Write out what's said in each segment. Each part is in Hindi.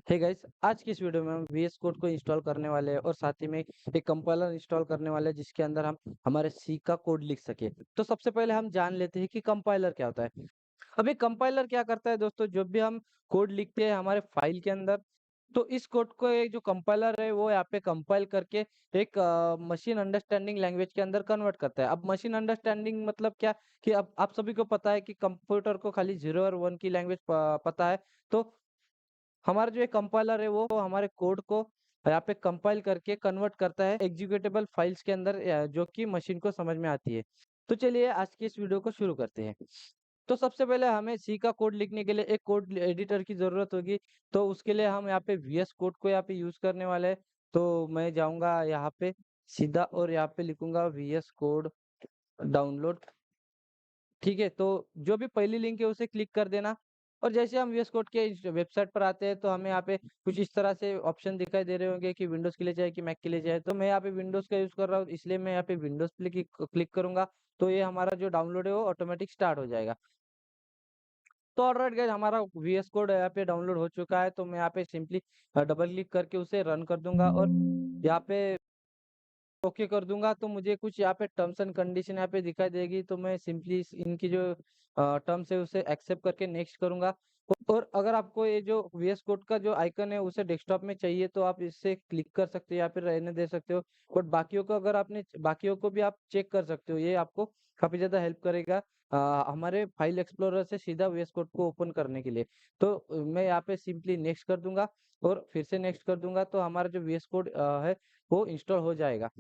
हे गाइस, आज की इस वीडियो में हम वीएस कोड को इंस्टॉल करने वाले हैं और साथ ही में एक कंपाइलर इंस्टॉल करने वाले हैं जिसके अंदर हम हमारे सी का कोड लिख सके। तो सबसे पहले हम जान लेते हैं कि कंपाइलर क्या होता है। अब ये कंपाइलर क्या करता है दोस्तों, जब भी हम कोड लिखते हैं हमारे फाइल के अंदर, तो इस कोड को एक जो कंपाइलर है वो यहाँ पे कंपाइल करके एक मशीन अंडरस्टैंडिंग लैंग्वेज के अंदर कन्वर्ट करता है। अब मशीन अंडरस्टैंडिंग मतलब क्या, कि अब आप सभी को पता है कि कंप्यूटर को खाली 0 और 1 की लैंग्वेज पता है। तो हमारा जो ये कंपाइलर है वो हमारे कोड को यहाँ पे कंपाइल करके कन्वर्ट करता है एग्जीक्यूटेबल फाइल्स के अंदर, जो कि मशीन को समझ में आती है। तो चलिए आज की इस वीडियो को शुरू करते हैं। तो सबसे पहले हमें सी का कोड लिखने के लिए एक कोड एडिटर की ज़रूरत होगी। तो उसके लिए हम यहाँ पे वीएस कोड को यहाँ पे यूज़ करने वाले हैं। तो मैं जाऊँगा यहाँ पे सीधा और यहाँ पे लिखूँगा वीएस कोड डाउनलोड। ठीक है, तो जो भी पहली लिंक है उसे क्लिक कर देना। और जैसे हम वीएस कोड के इस वेबसाइट पर आते हैं तो हमें यहाँ पे कुछ इस तरह से ऑप्शन दिखाई दे रहे होंगे कि विंडोज़ के लिए चाहिए कि मैक के लिए चाहिए। तो मैं यहाँ पे विंडोज़ का यूज़ कर रहा हूँ, इसलिए मैं यहाँ पे विंडोज़ पे क्लिक करूँगा। तो ये हमारा जो डाउनलोड है वो ऑटोमेटिक स्टार्ट हो जाएगा। तो ऑलराइट गाइस, हमारा वीएस कोड यहाँ पे डाउनलोड हो चुका है। तो मैं यहाँ पे सिंपली डबल क्लिक करके उसे रन कर दूंगा और यहाँ पे ओके कर दूंगा। तो मुझे कुछ यहाँ पे टर्म्स एंड कंडीशन यहाँ पे दिखाई देगी। तो मैं सिंपली इनकी जो टर्म्स है उसे एक्सेप्ट करके नेक्स्ट करूंगा। और अगर आपको ये जो वीएस कोड का जो आइकन है उसे डेस्कटॉप में चाहिए तो आप इससे क्लिक कर सकते हो या फिर रहने दे सकते हो। बट बाकियों को अगर आपने बाकियों को भी आप चेक कर सकते हो, ये आपको काफी ज्यादा हेल्प करेगा हमारे फाइल एक्सप्लोरर से सीधा वीएस कोड को ओपन करने के लिए। तो मैं यहाँ पे सिंपली नेक्स्ट कर दूंगा और फिर से नेक्स्ट कर दूंगा। तो हमारा जो वीएस कोड है वो इंस्टॉल हो जाएगा।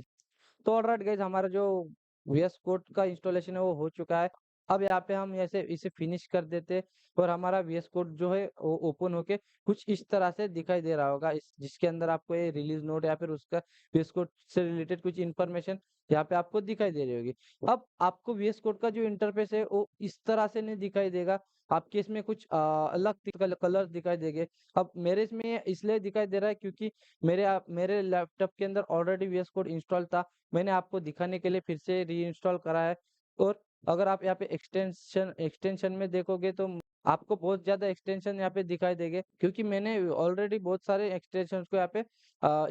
तो ऑलराइट गाइस, हमारा जो वीएस कोड का इंस्टॉलेशन है वो हो चुका है। अब यहाँ पे हम ऐसे इसे फिनिश कर देते हैं और हमारा वीएस कोड जो है वो ओपन होके कुछ इस तरह से दिखाई दे रहा होगा, इस जिसके अंदर आपको ये रिलीज नोट या फिर उसका वीएस कोड से रिलेटेड कुछ इन्फॉर्मेशन यहाँ पे आपको दिखाई दे रही होगी। अब आपको वीएस कोड का जो इंटरफेस है वो इस तरह से नहीं दिखाई देगा। आपके इसमें कुछ अलग कलर दिखाई देंगे। अब मेरे इसमें ये इसलिए दिखाई दे रहा है क्योंकि मेरे लैपटॉप के अंदर ऑलरेडी वीएस कोड इंस्टॉल था। मैंने आपको दिखाने के लिए फिर से रीइंस्टॉल करा है। और अगर आप यहाँ पे एक्सटेंशन एक्सटेंशन में देखोगे तो आपको बहुत ज़्यादा एक्सटेंशन यहाँ पे दिखाई देंगे क्योंकि मैंने ऑलरेडी बहुत सारे एक्सटेंशन को यहाँ पे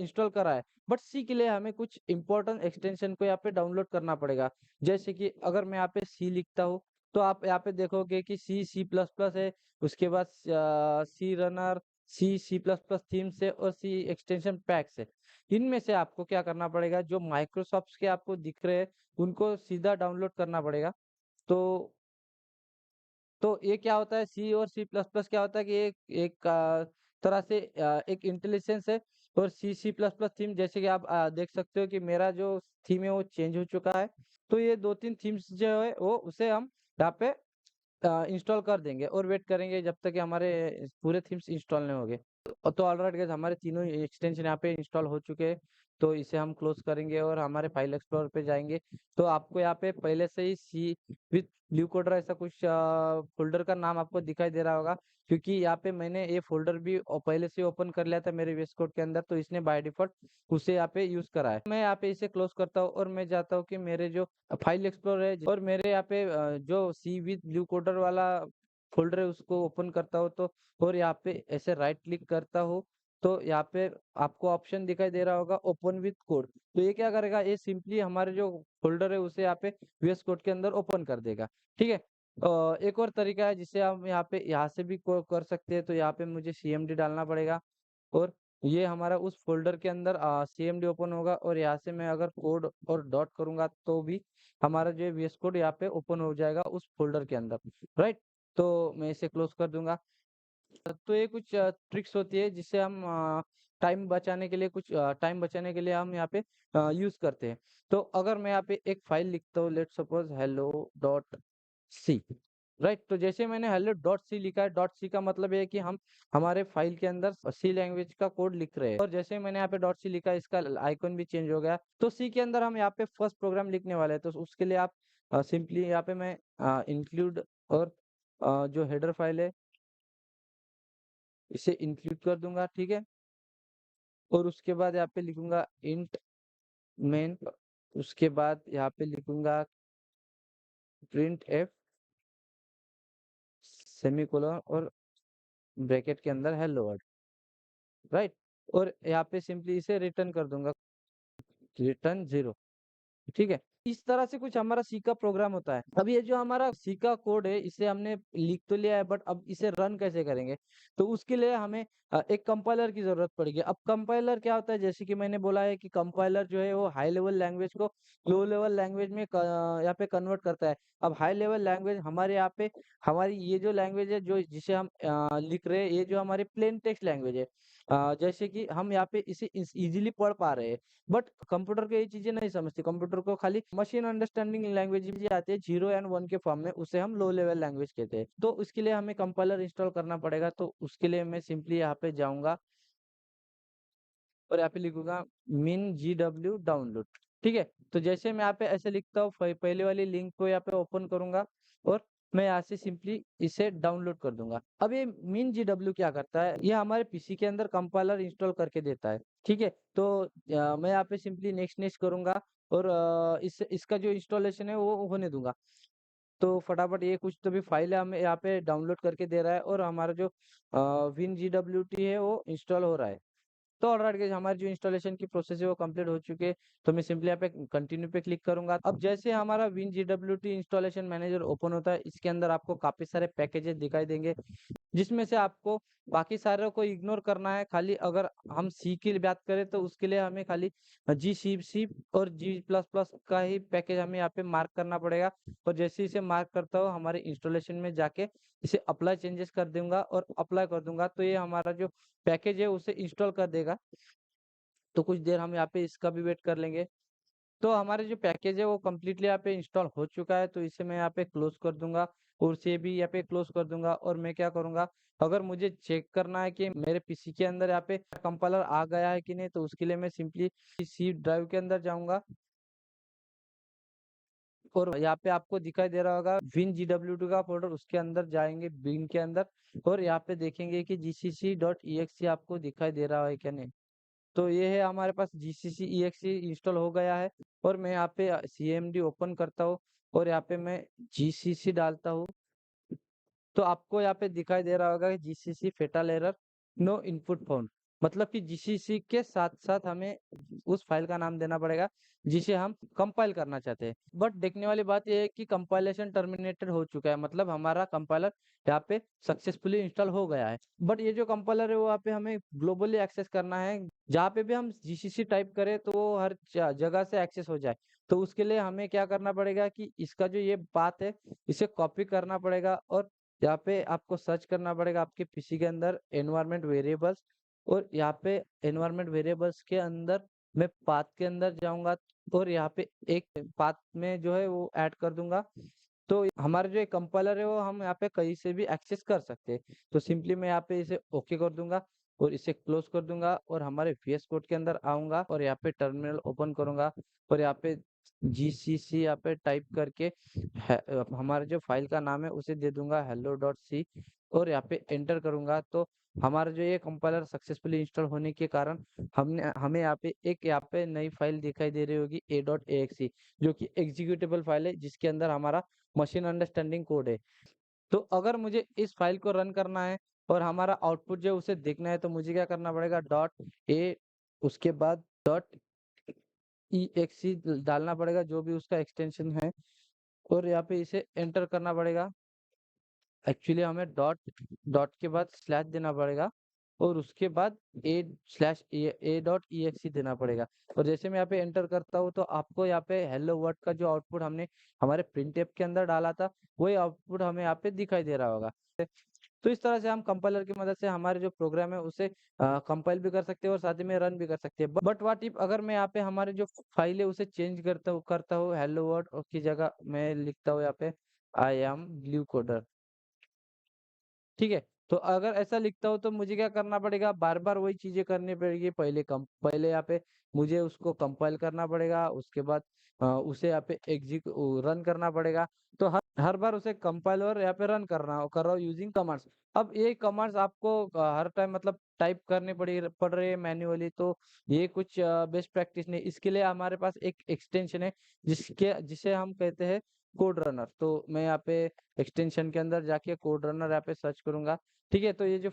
इंस्टॉल करा है। बट सी के लिए हमें कुछ इंपॉर्टेंट एक्सटेंशन को यहाँ पे डाउनलोड करना पड़ेगा। जैसे कि अगर मैं यहाँ पे सी लिखता हूँ तो आप यहाँ पे देखोगे कि सी प्लस प्लस है। उसके बाद C runner, C plus plus themes है और सी एक्सटेंशन पैक्स है। इनमें से आपको क्या करना पड़ेगा, जो माइक्रोसॉफ्ट के आपको दिख रहे हैं उनको सीधा डाउनलोड करना पड़ेगा। तो ये क्या होता है, सी और सी प्लस प्लस क्या होता है कि एक एक तरह से एक इंटेलिजेंस है। और सी प्लस प्लस थीम, जैसे कि आप देख सकते हो कि मेरा जो थीम है वो चेंज हो चुका है। तो ये दो तीन थीम्स जो है वो उसे हम यहाँ पे इंस्टॉल कर देंगे और वेट करेंगे जब तक कि हमारे पूरे थीम्स इंस्टॉल नहीं होंगे। तो ऑलराइट गाइस, हमारे तीनों एक्सटेंशन यहाँ पे इंस्टॉल हो चुके हैं। तो इसे हम क्लोज करेंगे और हमारे फाइल एक्सप्लोरर पे जाएंगे। तो आपको यहाँ पे पहले से ही सी विथ ब्लू कोडर ऐसा कुछ फोल्डर का नाम आपको दिखाई दे रहा होगा, क्योंकि यहाँ पे मैंने ये फोल्डर भी पहले से ओपन कर लिया था मेरे वेस कोड के अंदर। तो इसने बाय डिफॉल्ट उसे यहाँ पे यूज करा है। मैं यहाँ पे इसे क्लोज करता हूँ और मैं जाता हूँ कि मेरे जो फाइल एक्सप्लोरर है और मेरे यहाँ पे जो सी विथ ब्लू कोडर वाला फोल्डर है उसको ओपन करता हूँ। तो और यहाँ पे ऐसे राइट क्लिक करता हूँ। तो यहाँ पे आपको ऑप्शन दिखाई दे रहा होगा ओपन विथ कोड। तो ये क्या करेगा, ये सिंपली हमारे जो फोल्डर है उसे यहाँ पे वीएस कोड के अंदर ओपन कर देगा। ठीक है। एक और तरीका है जिसे हम यहाँ से भी कर सकते हैं। तो यहाँ पे मुझे सीएमडी डालना पड़ेगा और ये हमारा उस फोल्डर के अंदर सीएमडी ओपन होगा। और यहाँ से मैं अगर कोड और डॉट करूंगा तो भी हमारा जो वीएस कोड यहाँ पे ओपन हो जाएगा उस फोल्डर के अंदर। राइट। तो मैं इसे क्लोज कर दूंगा। तो ये कुछ ट्रिक्स होती है जिससे हम टाइम बचाने के लिए हम यहाँ पे यूज करते हैं। तो अगर मैं यहाँ पे एक फाइल लिखता हूँ, let suppose hello dot c. Right. तो जैसे मैंने हेलो डॉट सी लिखा है, डॉट सी का मतलब ये है कि हम हमारे फाइल के अंदर सी लैंग्वेज का कोड लिख रहे हैं। और जैसे मैंने यहाँ पे डॉट सी लिखा है, इसका आइकन भी चेंज हो गया। तो सी के अंदर हम यहाँ पे फर्स्ट प्रोग्राम लिखने वाले हैं। तो उसके लिए आप सिंपली यहाँ पे मैं इंक्लूड और जो हेडर फाइल है इसे इंक्लूड कर दूंगा। ठीक है। और उसके बाद यहाँ पे लिखूंगा इंट मेन। उसके बाद यहाँ पे लिखूंगा प्रिंट एफ सेमीकोलन और ब्रैकेट के अंदर हेलो वर्ल्ड। राइट? और यहाँ पे सिंपली इसे रिटर्न कर दूँगा, रिटर्न 0। ठीक है? इस तरह से कुछ हमारा सी का प्रोग्राम होता है। अब ये जो हमारा सी का कोड है, इसे हमने लिख तो लिया है बट अब इसे रन कैसे करेंगे? तो उसके लिए हमें एक कंपाइलर की ज़रूरत पड़ेगी। अब कंपाइलर क्या होता है? जैसे कि मैंने बोला है कि कंपाइलर जो है वो हाई लेवल लैंग्वेज को लो लेवल लैंग्वेज में यहाँ पे कन्वर्ट करता है। अब हाई लेवल लैंग्वेज हमारे यहाँ पे हमारी ये जो लैंग्वेज है जो जिसे हम लिख रहे हैं, ये जो हमारी प्लेन टेक्स्ट लैंग्वेज है। जैसे कि हम यहाँ पे इसे ईज़िली पढ़ पा रहे हैं। बट कंप्यूटर को ये चीज़ें नहीं समझती, कंप्यूटर को खाली मशीन अंडरस्टैंडिंग लैंग्वेज भी आती है 0 एंड 1 के फॉर्म में, उसे हम लो लेवल लैंग्वेज कहते हैं। तो उसके लिए हमें कंपाइलर इंस्टॉल करना पड़ेगा, तो उसके लिए मैं सिंपली यहाँ पे जाऊँगा और यहाँ पे लिखूँगा min GW डाउनलोड, ठीक है? तो जैसे मैं यहाँ पे ऐसे लिखता हूँ, पहले वाली लिंक को यहाँ पे ओपन करूँगा और मैं यहाँ से सिंपली इसे डाउनलोड कर दूँगा। अब ये min GW क्या करता है? ये हमारे पीसी के अंदर कंपाइलर इंस्टॉल करके देता है, ठीक है? तो मैं यहाँ पे सिंपली नेक्स्ट नेक्स्ट करूँगा और इसका जो इंस्टॉलेशन है वो होने दूँगा। तो फटाफट ये कुछ तो भी फाइल है हमें यहाँ पे डाउनलोड करके दे रहा है और हमारा जो WinGWT है वो इंस्टॉल हो रहा है। तो ऑलराइट गाइस, हमारी जो इंस्टॉलेशन की प्रोसेस है वो कंप्लीट हो चुकी है। तो मैं सिंपली यहाँ पे कंटिन्यू पे क्लिक करूंगा। अब जैसे हमारा WinGWT इंस्टॉलेशन मैनेजर ओपन होता है, इसके अंदर आपको काफ़ी सारे पैकेजेस दिखाई देंगे। जिसमें से आपको बाकी सारों को इग्नोर करना है। खाली अगर हम सी की बात करें तो उसके लिए हमें खाली जी सी और जी प्लस प्लस का ही पैकेज हमें यहाँ पे मार्क करना पड़ेगा। और जैसे इसे मार्क करता हो हमारे इंस्टॉलेशन में जाके इसे अप्लाई चेंजेस कर दूंगा और अप्लाई कर दूंगा, तो ये हमारा जो पैकेज है उसे इंस्टॉल कर देगा। तो कुछ देर हम यहाँ पे इसका भी वेट कर लेंगे। तो हमारे जो पैकेज है वो कंप्लीटली यहाँ पे इंस्टॉल हो चुका है, तो इसे मैं यहाँ पे क्लोज कर दूंगा और इसे भी यहाँ पे क्लोज कर दूंगा। और मैं क्या करूंगा, अगर मुझे चेक करना है कि मेरे पीसी के अंदर यहाँ पे कंपाइलर आ गया है कि नहीं, तो उसके लिए मैं सिंपली सी ड्राइव के अंदर जाऊंगा और यहाँ पे आपको दिखाई दे रहा होगा विन GW2 का फोल्डर, उसके अंदर जाएंगे बिन के अंदर और यहाँ पे देखेंगे कि gcc.exe आपको दिखाई दे रहा है क्या नहीं। तो ये है हमारे पास जीसीसी EXE इंस्टॉल हो गया है और मैं यहाँ पे CMD ओपन करता हूँ और यहाँ पे मैं जीसीसी डालता हूँ। तो आपको यहाँ पे दिखाई दे रहा होगा कि GCC fatal error no input found, मतलब कि जीसीसी के साथ साथ हमें उस फाइल का नाम देना पड़ेगा जिसे हम कंपाइल करना चाहते हैं। बट देखने वाली बात यह है कि कंपाइलेशन टर्मिनेटेड हो चुका है, मतलब हमारा कंपाइलर यहाँ पे सक्सेसफुली इंस्टॉल हो गया है। बट ये जो कंपाइलर है वो यहाँ पे हमें ग्लोबली एक्सेस करना है, जहाँ पे भी हम जीसीसी टाइप करें तो वो हर जगह से एक्सेस हो जाए। तो उसके लिए हमें क्या करना पड़ेगा कि इसका जो ये बात है इसे कॉपी करना पड़ेगा और यहाँ पे आपको सर्च करना पड़ेगा आपके पीसी के अंदर एनवायरनमेंट वेरिएबल्स, और यहाँ पे एनवायरनमेंट वेरिएबल्स के अंदर मैं पाथ के अंदर जाऊंगा और यहाँ पे एक पाथ में जो है वो ऐड कर दूंगा। तो हमारा जो कंपाइलर है वो हम यहाँ पे कहीं से भी एक्सेस कर सकते हैं। तो सिंपली मैं यहाँ पे इसे ओके कर दूंगा और इसे क्लोज कर दूंगा और हमारे VS कोड के अंदर आऊंगा और यहाँ पे टर्मिनल ओपन करूंगा और यहाँ पे जीसीसी यहाँ पे टाइप करके हमारे जो फाइल का नाम है उसे दे दूंगा hello.c और यहाँ पे एंटर करूंगा। तो हमारा जो ये कंपाइलर सक्सेसफुली इंस्टॉल होने के कारण हमने हमें यहाँ पे नई फाइल दिखाई दे रही होगी a.exe, जो कि एग्जीक्यूटेबल फाइल है जिसके अंदर हमारा मशीन अंडरस्टैंडिंग कोड है। तो अगर मुझे इस फाइल को रन करना है और हमारा आउटपुट जो है उसे देखना है, तो मुझे क्या करना पड़ेगा, डॉट ए उसके बाद डॉट EXE डालना पड़ेगा जो भी उसका एक्सटेंशन है और यहाँ पे इसे एंटर करना पड़ेगा। एक्चुअली हमें डॉट डॉट के बाद स्लैश देना पड़ेगा और उसके बाद a.exe देना पड़ेगा। और जैसे मैं यहाँ पे एंटर करता हूँ तो आपको यहाँ पे हेलो वर्ड का जो आउटपुट हमने हमारे प्रिंटफ के अंदर डाला था वही आउटपुट हमें यहाँ पे दिखाई दे रहा होगा। तो इस तरह से हम कंपाइलर की मदद से हमारे जो प्रोग्राम है उसे कंपाइल भी कर सकते हैं और साथ ही में रन भी कर सकते हैं। बट व्हाट इफ अगर मैं यहाँ पे हमारे जो फाइल है उसे चेंज करता हूँ हेलो वर्ड की जगह मैं लिखता हूँ यहाँ पे आई एम ब्लू कोडर, ठीक है? तो अगर ऐसा लिखता हूँ तो मुझे क्या करना पड़ेगा, बार-बार वही चीज़ें करनी पड़ेगी। पहले यहाँ पे मुझे उसको कंपाइल करना पड़ेगा, उसके बाद उसे यहाँ पे रन करना पड़ेगा। तो हर हर बार उसे कंपाइल और यहाँ पे रन कर रहा हूँ यूजिंग कमांड्स। अब ये कमांड्स आपको हर टाइम मतलब टाइप करने पड़ रही है मैन्युअली, तो ये कुछ बेस्ट प्रैक्टिस नहीं। इसके लिए हमारे पास एक एक्सटेंशन है जिसे हम कहते हैं कोड रनर। तो मैं यहाँ पे एक्सटेंशन के अंदर जाके कोड रनर यहाँ पे सर्च करूंगा, ठीक है? तो ये जो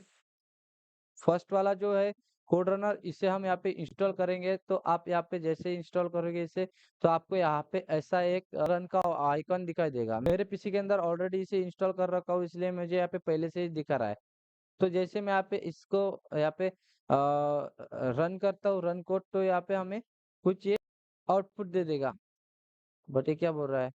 फर्स्ट वाला जो है कोड रनर इसे हम यहाँ पे इंस्टॉल करेंगे, तो आप यहाँ पे जैसे इंस्टॉल करोगे इसे, तो आपको यहाँ पे ऐसा एक रन का आइकन दिखाई देगा। मेरे पीसी के अंदर ऑलरेडी इसे इंस्टॉल कर रखा हूँ, इसलिए मुझे यहाँ पे पहले से ही दिखा रहा है। तो जैसे मैं यहाँ पे इसको यहाँ पे रन करता हूँ रन कोड, तो यहाँ पे हमें कुछ ये आउटपुट दे देगा। बट ये क्या बोल रहा है?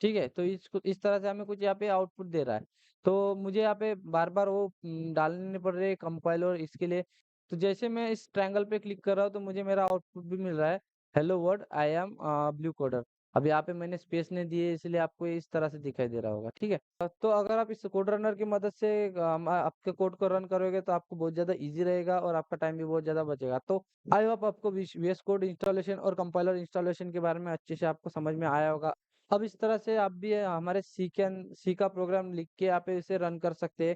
ठीक है, तो इस तरह से हमें कुछ यहाँ पे आउटपुट दे रहा है। तो मुझे यहाँ पे बार-बार वो डालने पड़ रहे हैं कंपाइलर इसके लिए। तो जैसे मैं इस ट्रायंगल पे क्लिक कर रहा हूँ, तो मुझे मेरा आउटपुट भी मिल रहा है, hello world I am blue coder. अब यहाँ पे मैंने स्पेस नहीं दी है, इसलिए आपको ये इस तरह से दिखाई दे रहा होगा, ठीक है? तो अगर आप इस कोड रनर की मदद से आपके कोड को रन करोगे, तो आपको बहुत ज़्यादा ईज़ी रहेगा और आपका टाइम भी बहुत ज़्यादा बचेगा। तो आई होप आपको वीएस कोड इंस्टॉलेशन और कंपाइलर इंस्टॉलेशन के बारे में अच्छे से आपको समझ में आया होगा। अब इस तरह से आप भी हमारे सी का प्रोग्राम लिख के यहाँ पे इसे रन कर सकते हैं।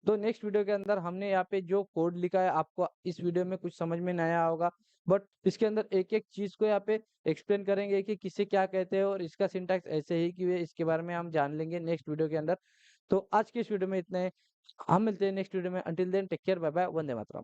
तो नेक्स्ट वीडियो के अंदर हमने यहाँ पे जो कोड लिखा है, आपको इस वीडियो में कुछ समझ में नहीं आया होगा, बट इसके अंदर एक-एक चीज़ को यहाँ पे एक्सप्लेन करेंगे कि किसे क्या कहते हैं और इसका सिंटैक्स ऐसे ही क्यों है, इसके बारे में हम जान लेंगे नेक्स्ट वीडियो के अंदर। तो आज की इस वीडियो में इतना ही। हम मिलते हैं नेक्स्ट वीडियो में। Until then take care, bye bye, वंदे मातरम।